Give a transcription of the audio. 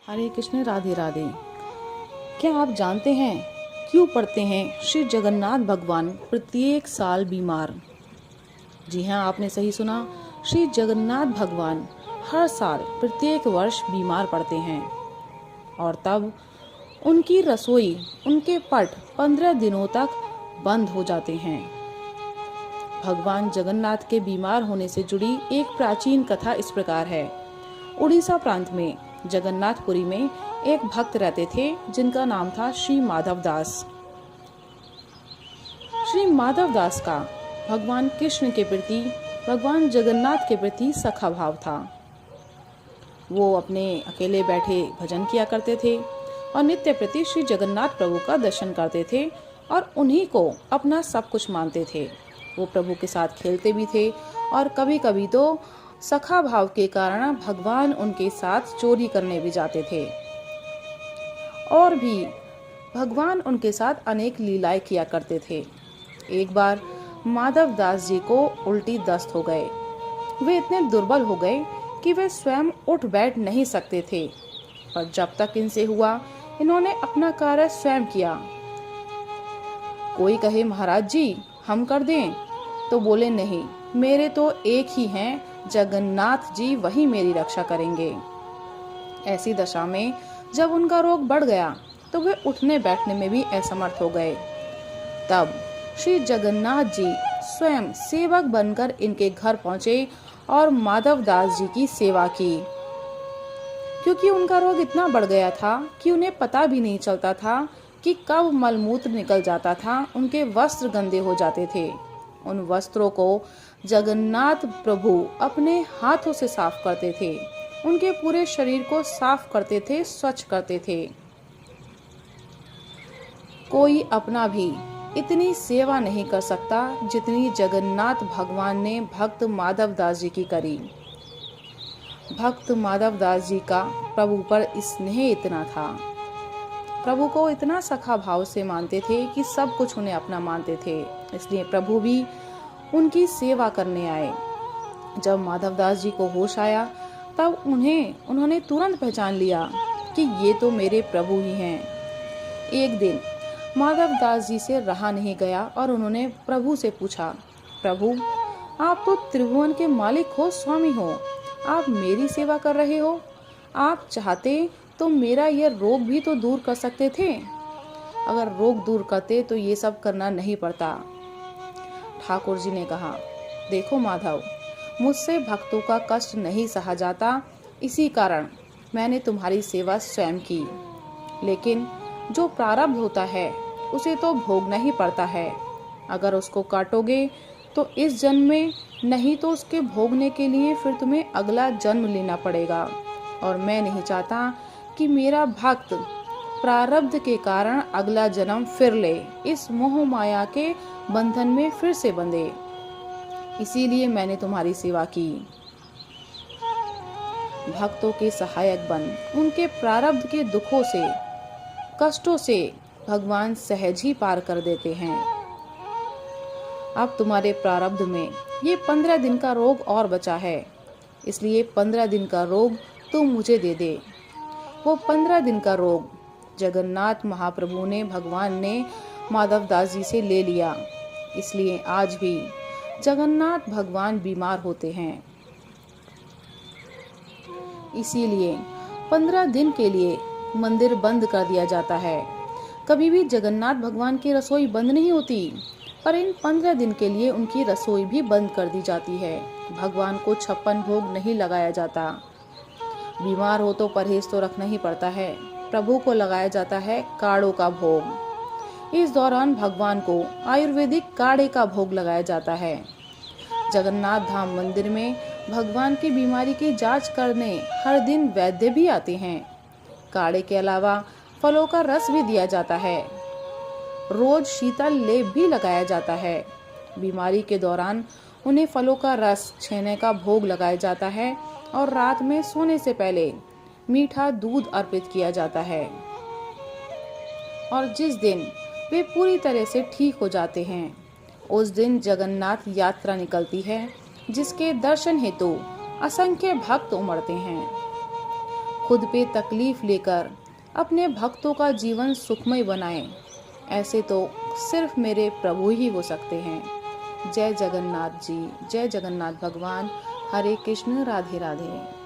हरे कृष्ण, राधे राधे। क्या आप जानते हैं क्यों पड़ते हैं श्री जगन्नाथ भगवान प्रत्येक साल बीमार? जी हाँ, आपने सही सुना। श्री जगन्नाथ भगवान हर साल प्रत्येक वर्ष बीमार पड़ते हैं और तब उनकी रसोई, उनके पट 15 दिनों तक बंद हो जाते हैं। भगवान जगन्नाथ के बीमार होने से जुड़ी एक प्राचीन कथा इस प्रकार है। उड़ीसा प्रांत में जगन्नाथपुरी में एक भक्त रहते थे जिनका नाम था श्री माधव दास। श्री माधव दास का भगवान कृष्ण के प्रति, भगवान जगन्नाथ के प्रति सखा भाव था। वो अपने अकेले बैठे भजन किया करते थे और नित्य प्रति श्री जगन्नाथ प्रभु का दर्शन करते थे और उन्हीं को अपना सब कुछ मानते थे। वो प्रभु के साथ खेलते भी थे और कभी कभी तो सखा भाव के कारण भगवान उनके साथ चोरी करने भी जाते थे और भी भगवान उनके साथ अनेक लीलाएं किया करते थे। एक बार माधव दास जी को उल्टी दस्त हो गए। वे इतने दुर्बल हो गए कि वे स्वयं उठ बैठ नहीं सकते थे, पर जब तक इनसे हुआ इन्होंने अपना कार्य स्वयं किया। कोई कहे महाराज जी हम कर दें, तो बोले नहीं, मेरे तो एक ही हैं, जगन्नाथ जी वही मेरी रक्षा करेंगे। ऐसी दशा में जब उनका रोग बढ़ गया तो वे उठने बैठने में भी असमर्थ हो गए। तब श्री जगन्नाथ जी स्वयं सेवक बनकर इनके घर पहुंचे और माधव दास जी की सेवा की। क्योंकि उनका रोग इतना बढ़ गया था कि उन्हें पता भी नहीं चलता था कि कब मलमूत्र निकल जाता था। उनके वस्त्र गंदे हो जाते थे। उन वस्त्रों को जगन्नाथ प्रभु अपने हाथों से साफ करते थे, उनके पूरे शरीर को साफ करते थे, स्वच्छ करते थे। कोई अपना भी इतनी सेवा नहीं कर सकता जितनी जगन्नाथ भगवान ने भक्त माधव दास जी की करी। भक्त माधव दास जी का प्रभु पर स्नेह इतना था, प्रभु को इतना सखा भाव से मानते थे कि सब कुछ उन्हें अपना मानते थे। इसलिए प्रभु भी उनकी सेवा करने आए। जब माधव दास जी को होश आया तब उन्होंने तुरंत पहचान लिया कि ये तो मेरे प्रभु ही हैं। एक दिन माधव दास जी से रहा नहीं गया और उन्होंने प्रभु से पूछा, प्रभु आप तो त्रिभुवन के मालिक हो, स्वामी हो, आप मेरी सेवा कर रहे हो। आप चाहते तो मेरा यह रोग भी तो दूर कर सकते थे। अगर रोग दूर करते तो ये सब करना नहीं पड़ता। ठाकुर जी ने कहा, देखो माधव, मुझसे भक्तों का कष्ट नहीं सहा जाता, इसी कारण मैंने तुम्हारी सेवा स्वयं की। लेकिन जो प्रारब्ध होता है उसे तो भोगना ही पड़ता है। अगर उसको काटोगे तो इस जन्म में, नहीं तो उसके भोगने के लिए फिर तुम्हें अगला जन्म लेना पड़ेगा। और मैं नहीं चाहता कि मेरा भक्त प्रारब्ध के कारण अगला जन्म फिर ले, इस मोह माया के बंधन में फिर से बंधे। इसीलिए मैंने तुम्हारी सेवा की। भक्तों के सहायक बन उनके प्रारब्ध के दुखों से, कष्टों से भगवान सहज ही पार कर देते हैं। अब तुम्हारे प्रारब्ध में ये 15 दिन का रोग और बचा है, इसलिए 15 दिन का रोग तुम मुझे दे दे। वो 15 दिन का रोग जगन्नाथ महाप्रभु ने, भगवान ने माधव दास जी से ले लिया। इसलिए आज भी जगन्नाथ भगवान बीमार होते हैं। इसीलिए 15 दिन के लिए मंदिर बंद कर दिया जाता है। कभी भी जगन्नाथ भगवान की रसोई बंद नहीं होती, पर इन 15 दिन के लिए उनकी रसोई भी बंद कर दी जाती है। भगवान को 56 भोग नहीं लगाया जाता। बीमार हो तो परहेज तो रखना ही पड़ता है। प्रभु को लगाया जाता है काढ़ों का भोग। इस दौरान भगवान को आयुर्वेदिक काढ़े का भोग लगाया जाता है। जगन्नाथ धाम मंदिर में भगवान की बीमारी की जांच करने हर दिन वैद्य भी आते हैं। काढ़े के अलावा फलों का रस भी दिया जाता है। रोज शीतल लेप भी लगाया जाता है। बीमारी के दौरान उन्हें फलों का रस, छेने का भोग लगाया जाता है और रात में सोने से पहले मीठा दूध अर्पित किया जाता है। और जिस दिन वे पूरी तरह से ठीक हो जाते हैं, उस दिन जगन्नाथ यात्रा निकलती है, जिसके दर्शन हेतु असंख्य भक्त उमड़ते हैं। खुद पे तकलीफ लेकर अपने भक्तों का जीवन सुखमय बनाएं, ऐसे तो सिर्फ मेरे प्रभु ही हो सकते हैं। जय जगन्नाथ जी, जय जगन्नाथ भगवान। हरे कृष्ण, राधे राधे।